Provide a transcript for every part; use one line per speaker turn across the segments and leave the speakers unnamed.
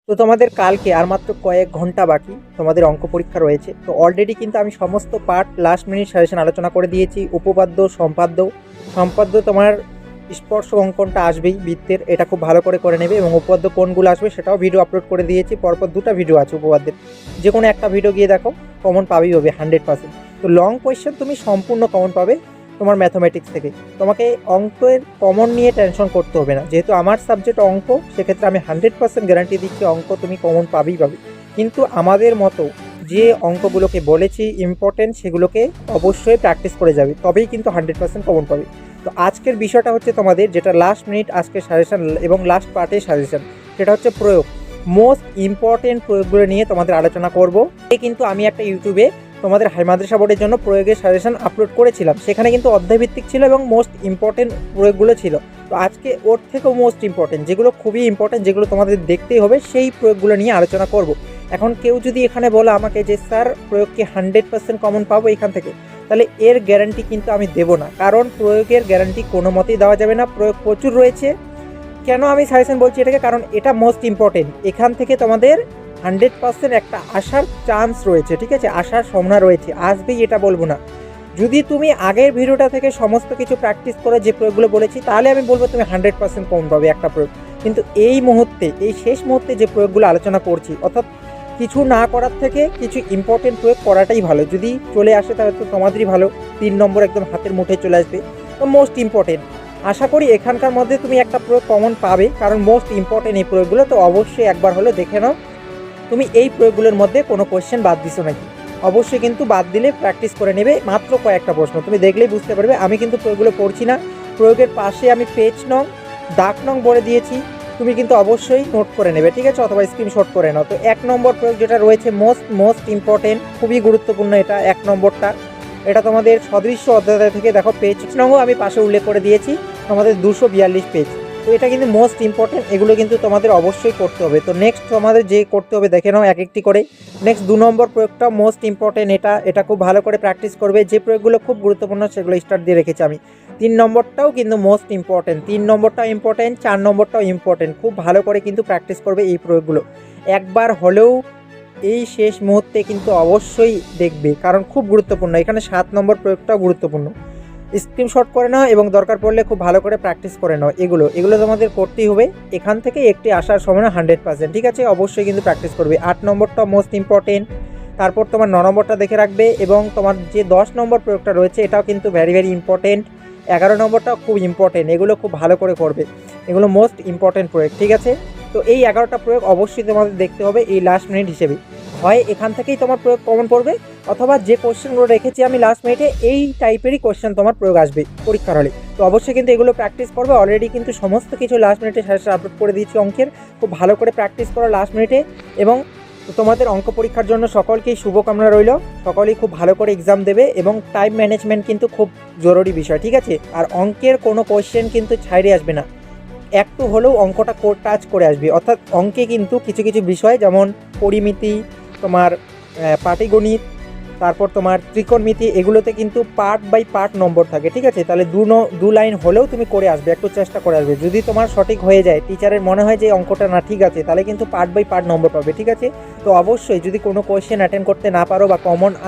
তো তোমাদের কালকে আর মাত্র কয়েক ঘন্টা বাকি তোমাদের অঙ্ক পরীক্ষা রয়েছে। তো অলরেডি কিন্তু আমি সমস্ত পার্ট লাস্ট মিনিট সাজেশন আলোচনা করে দিয়েছি। উপপাদ্য, সম্পাদ্য তোমার স্পর্শ অঙ্কনটা আসবেই বৃত্তের, এটা খুব ভালো করে নেবে, এবং উপপাদ্য কোনগুলো আসবে সেটাও ভিডিও আপলোড করে দিয়েছি। পরপর দুটো ভিডিও আছে উপপাদ্যের, যে কোনো একটা ভিডিও গিয়ে দেখো, কমন পাবেই হবে 100%। তো লং কোয়েশ্চেন তুমি সম্পূর্ণ কমন পাবে তোমার ম্যাথমেটিক্স থেকে। তোমাকে অঙ্কের কমন নিয়ে টেনশন করতে হবে না, যেহেতু আমার সাবজেক্ট অঙ্ক, সেক্ষেত্রে আমি 100% গ্যারান্টি দিচ্ছি অঙ্ক তুমি কমন পাবেই পাবে। কিন্তু আমাদের মতো যে অঙ্কগুলোকে বলেছি ইম্পর্টেন্ট, সেগুলোকে অবশ্যই প্র্যাকটিস করে যাবে, তবেই কিন্তু 100% কমন পাবে। তো আজকের বিষয়টা হচ্ছে তোমাদের যেটা লাস্ট মিনিট আজকের সাজেশন এবং লাস্ট পার্টের সাজেশন, সেটা হচ্ছে প্রয়োগ। মোস্ট ইম্পর্টেন্ট প্রয়োগগুলো নিয়ে তোমাদের আলোচনা করব। কিন্তু আমি একটা ইউটিউবে তোমাদের হাই মাদ্রাসা বোর্ডের জন্য প্রয়োগের সাজেশন আপলোড করেছিলাম, সেখানে কিন্তু অধ্যায়ভিত্তিক ছিল এবং মোস্ট ইম্পর্টেন্ট প্রয়োগগুলো ছিল। তো আজকে ওর থেকেও মোস্ট ইম্পর্টেন্ট, যেগুলো খুবই ইম্পর্টেন্ট, যেগুলো তোমাদের দেখতেই হবে, সেই প্রয়োগগুলো নিয়ে আলোচনা করব। এখন কেউ যদি এখানে বলো আমাকে যে স্যার প্রয়োগকে 100% কমন পাবো এখান থেকে, তাহলে এর গ্যারান্টি কিন্তু আমি দেবো না, কারণ প্রয়োগের গ্যারান্টি কোনো মতেই দেওয়া যাবে না। প্রয়োগ প্রচুর রয়েছে। কেন আমি সাজেশন বলছি এটাকে, কারণ এটা মোস্ট ইম্পর্টেন্ট। এখান থেকে তোমাদের 100% একটা আসার চান্স রয়েছে, ঠিক আছে, আসার সম্ভাবনা রয়েছে, আসবেই এটা বলবো না। যদি তুমি আগের ভিডিওটা থেকে সমস্ত কিছু প্র্যাকটিস করে যে প্রয়োগগুলো বলেছি, তাহলে আমি বলবো তুমি 100% কমন পাবে একটা প্রয়োগ। কিন্তু এই মুহূর্তে, এই শেষ মুহূর্তে যে প্রয়োগগুলো আলোচনা করছি, অর্থাৎ কিছু না করার থেকে কিছু ইম্পর্টেন্ট প্রয়োগ করাটাই ভালো। যদি চলে আসে তাহলে তো তোমাদেরই ভালো, 3 নম্বর একদম হাতের মুঠে চলে আসবে। তো মোস্ট ইম্পর্টেন্ট, আশা করি এখানকার মধ্যে তুমি একটা প্রয়োগ কমন পাবে, কারণ মোস্ট ইম্পর্টেন্ট এই প্রয়োগগুলো। তো অবশ্যই একবার হলে দেখে নাও তুমি এই প্রয়োগগুলোর মধ্যে কোনো কোয়েশ্চেন বাদ দিছো নাকি। অবশ্যই কিন্তু বাদ দিলে প্র্যাকটিস করে নেবে, মাত্র কয়েকটা প্রশ্ন তুমি দেখলেই বুঝতে পারবে। আমি কিন্তু প্রয়োগগুলো পড়ছি না, প্রয়োগের পাশে আমি পেজ নং, দাগ নং বলে দিয়েছি, তুমি কিন্তু অবশ্যই নোট করে নেবে, ঠিক আছে, অথবা স্ক্রিনশট করে নাও। তো 1 নম্বর প্রয়োগ যেটা রয়েছে মোস্ট ইম্পর্টেন্ট, খুবই গুরুত্বপূর্ণ এটা 1 নম্বরটা। এটা তোমাদের সদৃশ্য অধ্যায় থেকে দেখো, পেজ নংও আমি পাশে উল্লেখ করে দিয়েছি, তোমাদের 242 পেজ। তো এটা কিন্তু মোস্ট ইম্পর্টেন্ট, এগুলো কিন্তু তোমাদের অবশ্যই করতে হবে। তো নেক্সট তোমাদের যে করতে হবে দেখে নাও এক একটি করে। নেক্সট 2 নম্বর প্রয়োগটা মোস্ট ইম্পর্টেন্ট, এটা খুব ভালো করে প্র্যাকটিস করবে। যে প্রয়োগগুলো খুব গুরুত্বপূর্ণ সেগুলো স্টার্ট দিয়ে রেখেছি আমি। 3 নম্বরটাও কিন্তু মোস্ট ইম্পর্টেন্ট, 3 নম্বরটাও ইম্পর্টেন্ট, 4 নম্বরটাও ইম্পর্টেন্ট। খুব ভালো করে কিন্তু প্র্যাকটিস করবে এই প্রয়োগগুলো, একবার হলেও এই শেষ মুহূর্তে কিন্তু অবশ্যই দেখবে, কারণ খুব গুরুত্বপূর্ণ। এখানে 7 নম্বর প্রয়োগটাও গুরুত্বপূর্ণ। স্ক্রিনশট করে নাও এবং দরকার পড়লে খুব ভালো করে প্র্যাকটিস করে নাও। এগুলো তোমাদের করতেই হবে, এখান থেকে একটি আসার সম্ভাবনা 100%, ঠিক আছে, অবশ্যই কিন্তু প্র্যাকটিস করবে। 8 নম্বরটা মোস্ট ইম্পর্টেন্ট, তারপর তোমার 9 নম্বরটা দেখে রাখবে, এবং তোমার যে 10 নম্বর প্রয়োগটা রয়েছে এটাও কিন্তু ভেরি ইম্পর্টেন্ট। 11 নম্বরটাও খুব ইম্পর্টেন্ট, এগুলো খুব ভালো করে করবে, এগুলো মোস্ট ইম্পর্টেন্ট প্রয়োগ, ঠিক আছে। তো এই 11টা প্রয়োগ অবশ্যই তোমাদের দেখতে হবে এই লাস্ট মিনিট হিসেবে। হয় এখান থেকেই তোমার প্রয়োগ কমন পড়বে, অথবা যে কোশ্চেনগুলো রেখেছি আমি লাস্ট মিনিটে, এই টাইপেরই কোশ্চেন তোমার প্রয়োগ আসবে পরীক্ষার হলে। তো অবশ্যই কিন্তু এগুলো প্র্যাকটিস করবে। অলরেডি কিন্তু সমস্ত কিছু লাস্ট মিনিটে সাজেশন আপলোড করে দিয়েছি অঙ্কের, খুব ভালো করে প্র্যাকটিস করো লাস্ট মিনিটে। এবং তোমাদের অঙ্ক পরীক্ষার জন্য সকলকেই শুভকামনা রইল, সকলেই খুব ভালো করে এক্সাম দেবে, এবং টাইম ম্যানেজমেন্ট কিন্তু খুব জরুরি বিষয়, ঠিক আছে। আর অঙ্কের কোনো কোশ্চেন কিন্তু ছাইড়ে আসবে না, একটু হলেও অঙ্কটা টাচ করে আসবে। অর্থাৎ অঙ্কে কিন্তু কিছু কিছু বিষয়, যেমন পরিমিতি, তোমার পাটিগণিত, তারপর তোমার ত্রিকোণমিতি, এগুলোতে কিন্তু পার্ট বাই পার্ট নম্বর থাকে, ঠিক আছে। তাহলে দু লাইন হলেও তুমি করে আসবে, একটু চেষ্টা করে আসবে। যদি তোমার সঠিক হয়ে যায়, টিচারের মনে হয় যে অঙ্কটা না ঠিক আছে, তাহলে কিন্তু পার্ট বাই পার্ট নম্বর পাবে, ঠিক আছে। তো অবশ্যই যদি কোনো কোয়েশ্চেন অ্যাটেন্ড করতে না পারো বা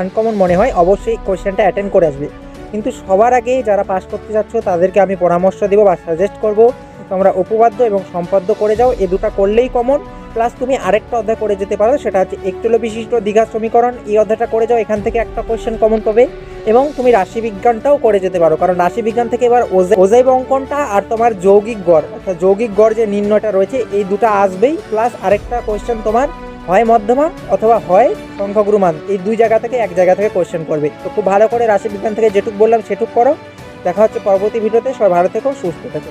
আনকমন মনে হয়, অবশ্যই কোয়েশ্চেনটা অ্যাটেন্ড করে আসবে। কিন্তু সবার আগে যারা পাস করতে চাচ্ছ তাদেরকে আমি পরামর্শ দেবো বা সাজেস্ট করবো, তোমরা উপপাদ্য এবং সম্পাদ্য করে যাও, এ দুটো করলেই কমন। প্লাস তুমি আরেকটা অধ্যায় করে যেতে পারো, সেটা হচ্ছে একতল বিশিষ্ট দ্বিঘাত সমীকরণ, এই অধ্যায়টা করে যাও, এখান থেকে একটা কোয়েশ্চেন কমন পাবে। এবং তুমি রাশিবিজ্ঞানটাও করে যেতে পারো, কারণ রাশিবিজ্ঞান থেকে এবার অজাইব অঙ্কনটা আর তোমার যৌগিক গড়, অর্থাৎ যৌগিক গড় যে নির্ণয়টা রয়েছে, এই দুটো আসবেই। প্লাস আরেকটা কোয়েশ্চেন তোমার হয় মধ্যমা অথবা হয় সংখ্যাগুরু মান, এই দুই জায়গা থেকে এক জায়গা থেকে কোয়েশ্চেন করবে। তো খুব ভালো করে রাশিবিজ্ঞান থেকে যেটুকু বললাম সেটুকু করো। দেখা হচ্ছে পরবর্তী ভিডিওতে, সবাই ভালো থেকো, সুস্থ থেকো।